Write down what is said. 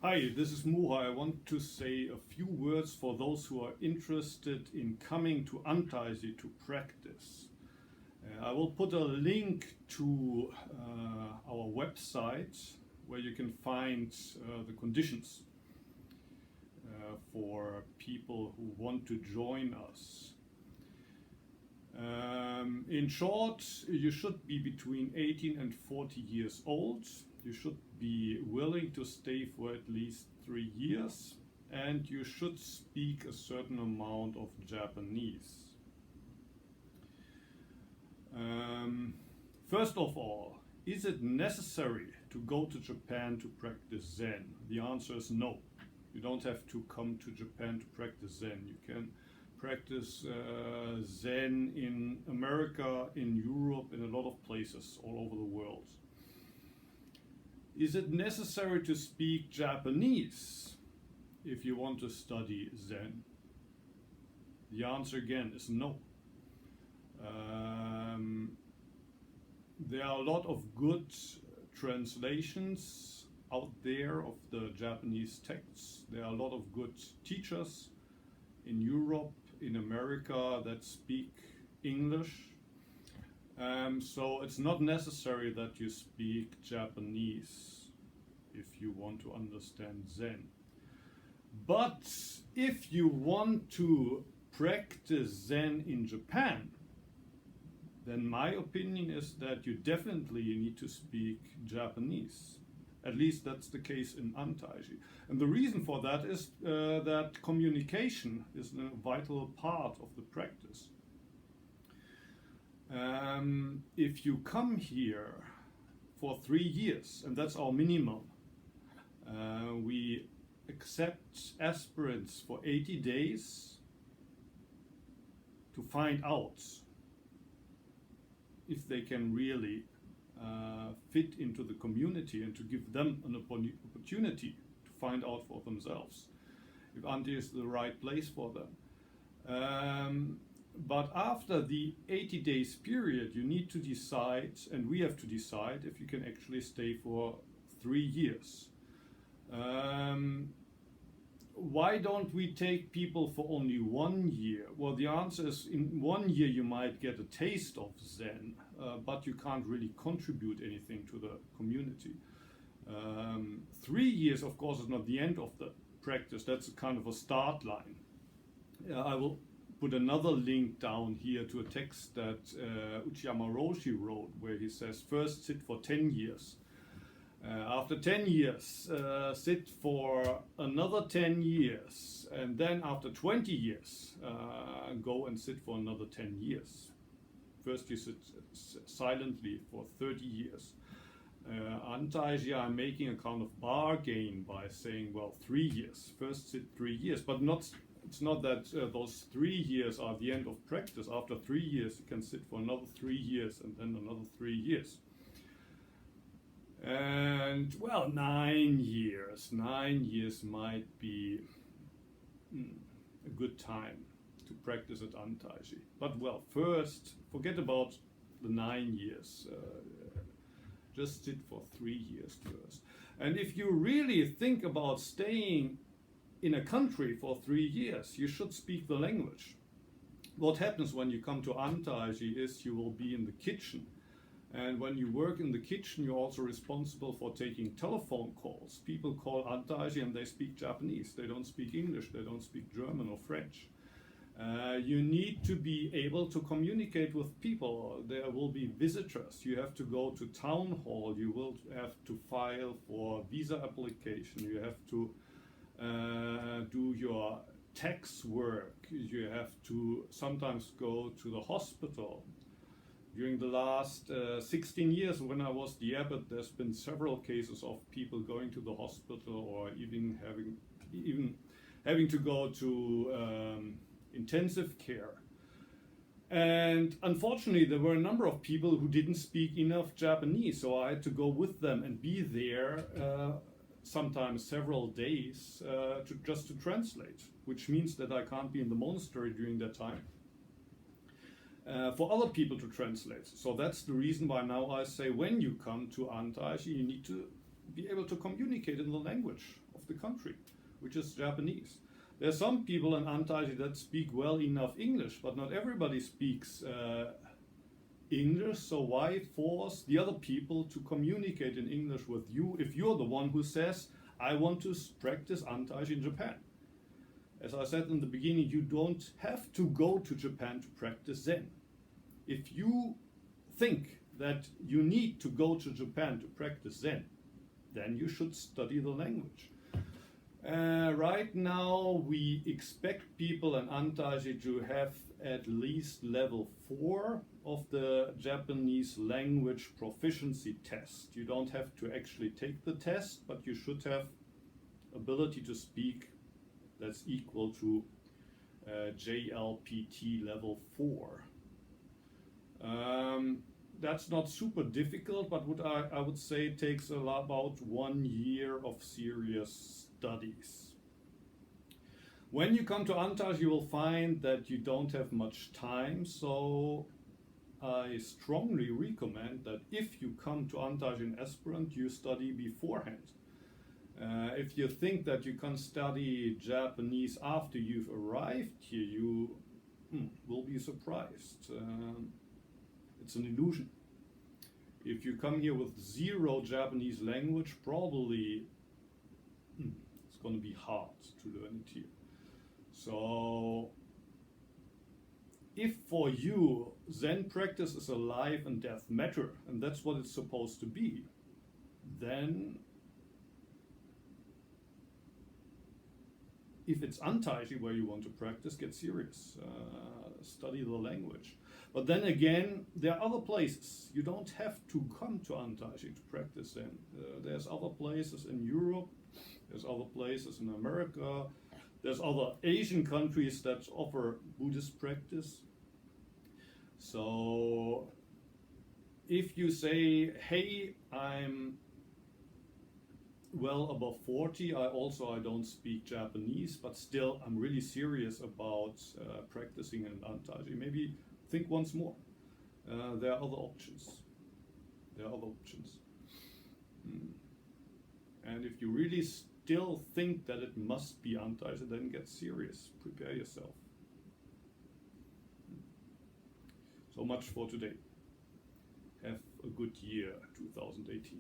Hi, this is Muho. I want to say a few words for those who are interested in coming to Antaiji to practice. I will put a link to our website where you can find the conditions for people who want to join us. In short, you should be between 18 and 40 years old. You should be willing to stay for at least 3 years, and you should speak a certain amount of Japanese. First of all, is it necessary to go to Japan to practice Zen? The answer is no. You don't have to come to Japan to practice Zen. You can practice Zen in America, in Europe, in a lot of places all over the world. Is it necessary to speak Japanese if you want to study Zen? The answer again is no. There are a lot of good translations out there of the Japanese texts. There are a lot of good teachers in Europe, in America that speak English. So it's not necessary that you speak Japanese if you want to understand Zen. But if you want to practice Zen in Japan, then my opinion is that you definitely need to speak Japanese. At least that's the case in Antaiji. And the reason for that is that communication is a vital part of the practice. If you come here for 3 years, and that's our minimum, we accept aspirants for 80 days to find out if they can really fit into the community and to give them an opportunity to find out for themselves if Antaiji is the right place for them. But after the 80 days period, you need to decide, and we have to decide, if you can actually stay for 3 years. Why don't we take people for only 1 year? Well, the answer is in 1 year you might get a taste of Zen, but you can't really contribute anything to the community. 3 years, of course, is not the end of the practice. That's a kind of a start line. I will put another link down here to a text that Uchiyama Roshi wrote, where he says, first sit for 10 years. After 10 years, sit for another 10 years. And then after 20 years, go and sit for another 10 years. First you sit silently for 30 years. Antaiji are making a kind of bargain by saying, well, 3 years. First sit 3 years, but it's not that those 3 years are the end of practice. After 3 years, you can sit for another 3 years and then another 3 years. And, well, 9 years. 9 years might be a good time to practice at Antaiji. But, well, first, forget about the 9 years. Just sit for 3 years first. And if you really think about staying in a country for 3 years, you should speak the language. What happens when you come to Antaiji is you will be in the kitchen. And when you work in the kitchen, you're also responsible for taking telephone calls. People call Antaiji and they speak Japanese. They don't speak English, they don't speak German or French. You need to be able to communicate with people. There will be visitors. You have to go to town hall. You will have to file for visa application. You have to do your tax work. You have to sometimes go to the hospital. During the last 16 years when I was the abbot, there's been several cases of people going to the hospital or even having to go to intensive care. And unfortunately, there were a number of people who didn't speak enough Japanese, so I had to go with them and be there sometimes several days just to translate, which means that I can't be in the monastery during that time. For other people to translate. So that's the reason why now I say when you come to Antaiji, you need to be able to communicate in the language of the country, which is Japanese. There are some people in Antaiji that speak well enough English, but not everybody speaks English, so why force the other people to communicate in English with you if you're the one who says, I want to practice Antaiji in Japan? As I said in the beginning, you don't have to go to Japan to practice Zen. If you think that you need to go to Japan to practice Zen, then you should study the language. Right now, we expect people in Antaiji to have at least level 4 of the Japanese language proficiency test. You don't have to actually take the test, but you should have ability to speak that's equal to JLPT level 4. That's not super difficult, but what I would say takes about 1 year of serious studies. When you come to Antaiji, you will find that you don't have much time, so I strongly recommend that if you come to Antaiji in aspirant, you study beforehand. If you think that you can study Japanese after you've arrived here, you will be surprised. It's an illusion. If you come here with 0 Japanese language, probably it's going to be hard to learn it here. So, if for you Zen practice is a life and death matter, and that's what it's supposed to be, then if it's Antaiji where you want to practice, get serious, study the language. But then again, there are other places. You don't have to come to Antaiji to practice Zen. There's other places in Europe, there's other places in America, there's other Asian countries that offer Buddhist practice. So if you say, hey, I'm well above 40, I don't speak Japanese, but still I'm really serious about practicing in Antaiji, maybe think once more. There are other options. And if you really still think that it must be Antaiji, then get serious. Prepare yourself. So much for today. Have a good year, 2018.